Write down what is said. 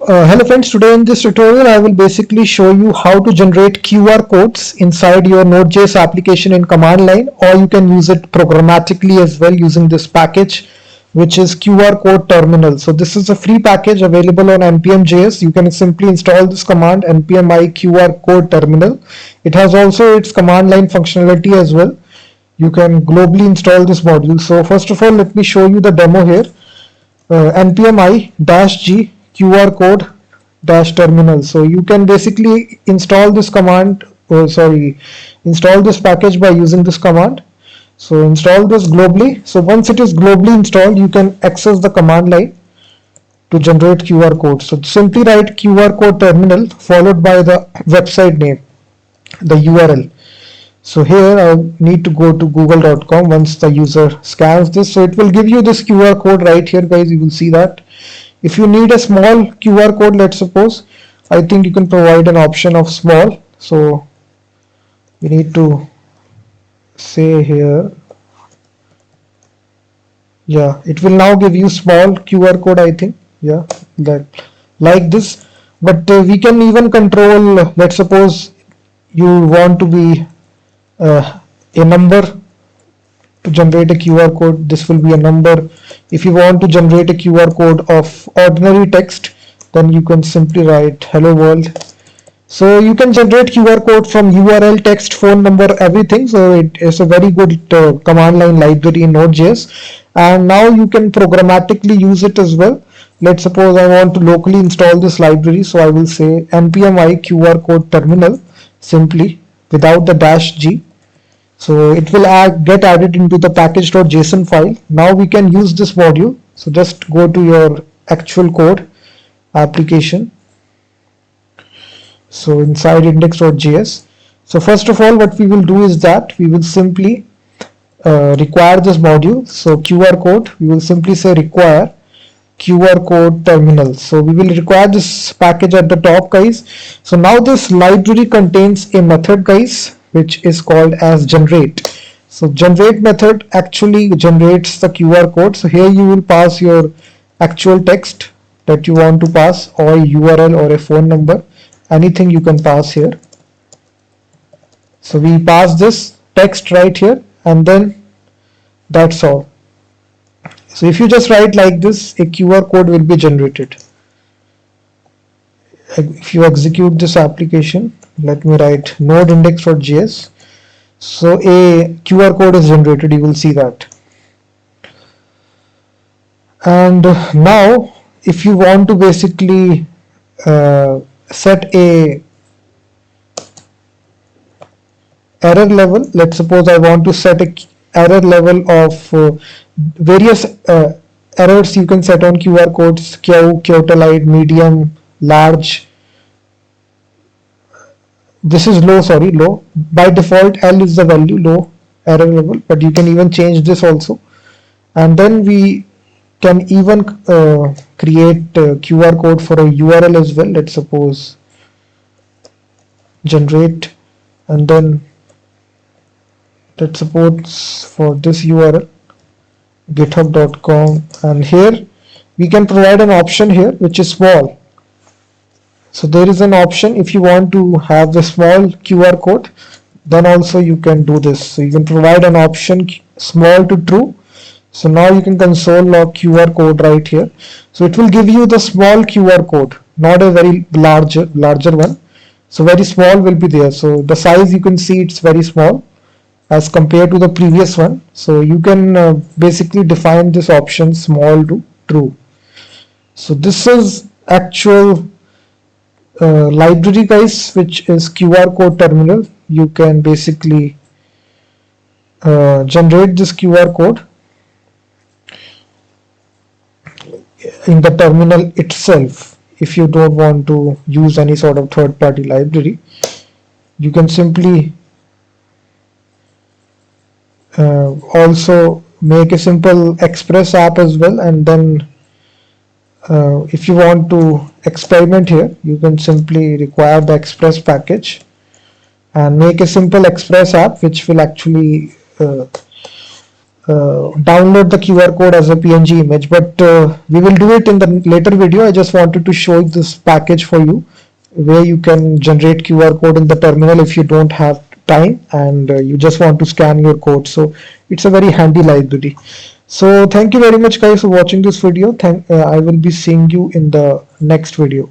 Hello friends, today in this tutorial I will basically show you how to generate QR codes inside your Node.js application in command line, or you can use it programmatically as well using this package which is qrcode-terminal. So this is a free package available on npm.js. You can simply install this command npm i qrcode-terminal. It has also its command line functionality as well. You can globally install this module. So first of all, let me show you the demo here. npm i-g qrcode-terminal. So you can basically install this command, install this package by using this command. So install this globally. So once it is globally installed, you can access the command line to generate QR code. So simply write QR code terminal followed by the website name, the URL. So here I need to go to google.com once the user scans this. So it will give you this QR code right here, guys. You will see that. If you need a small QR code, let's suppose, I think you can provide an option of small. So we need to say here, yeah, it will now give you small QR code, I think, yeah, that like this. But we can even control, let's suppose you want to be a number to generate a QR code. This will be a number. If you want to generate a QR code of ordinary text, then you can simply write hello world. So you can generate QR code from URL, text, phone number, everything. So it is a very good command line library in Node.js. And now you can programmatically use it as well. Let's suppose I want to locally install this library. So I will say npm i qrcode-terminal simply without the -g. So it will get added into the package.json file. Now we can use this module. So just go to your actual code application. So inside index.js. So first of all, what we will do is that we will simply require this module. So QR code, we will simply say require QR code terminal. So we will require this package at the top, guys. So now this library contains a method, guys, which is called as generate. So generate method actually generates the QR code. So here you will pass your actual text that you want to pass, or URL or a phone number, anything you can pass here. So we pass this text right here, and then that's all. So if you just write like this, a QR code will be generated. If you execute this application, let me write node index.js. So a QR code is generated, you will see that. And now if you want to basically set a error level, let's suppose I want to set a error level of various errors you can set on QR codes, Qtolite, medium, large. This is low, low. By default, L is the value, low error level, but you can even change this also. And then we can even create a QR code for a URL as well. Let's suppose generate, and then let's suppose for this URL github.com, and here we can provide an option here which is small. So there is an option, if you want to have the small QR code, then also you can do this. So you can provide an option small to true. So now you can console log QR code right here. So it will give you the small QR code, not a very larger one. So very small will be there. So the size, you can see it's very small as compared to the previous one. So you can basically define this option small to true. So this is actual library, guys, which is QR code terminal. You can basically generate this QR code in the terminal itself. If you don't want to use any sort of third-party library, you can simply also make a simple Express app as well. And then if you want to experiment here, you can simply require the Express package and make a simple Express app which will actually download the QR code as a PNG image, but we will do it in the later video. I just wanted to show this package for you where you can generate QR code in the terminal if you don't have time and you just want to scan your code. So it's a very handy library. So thank you very much guys for watching this video. I will be seeing you in the next video.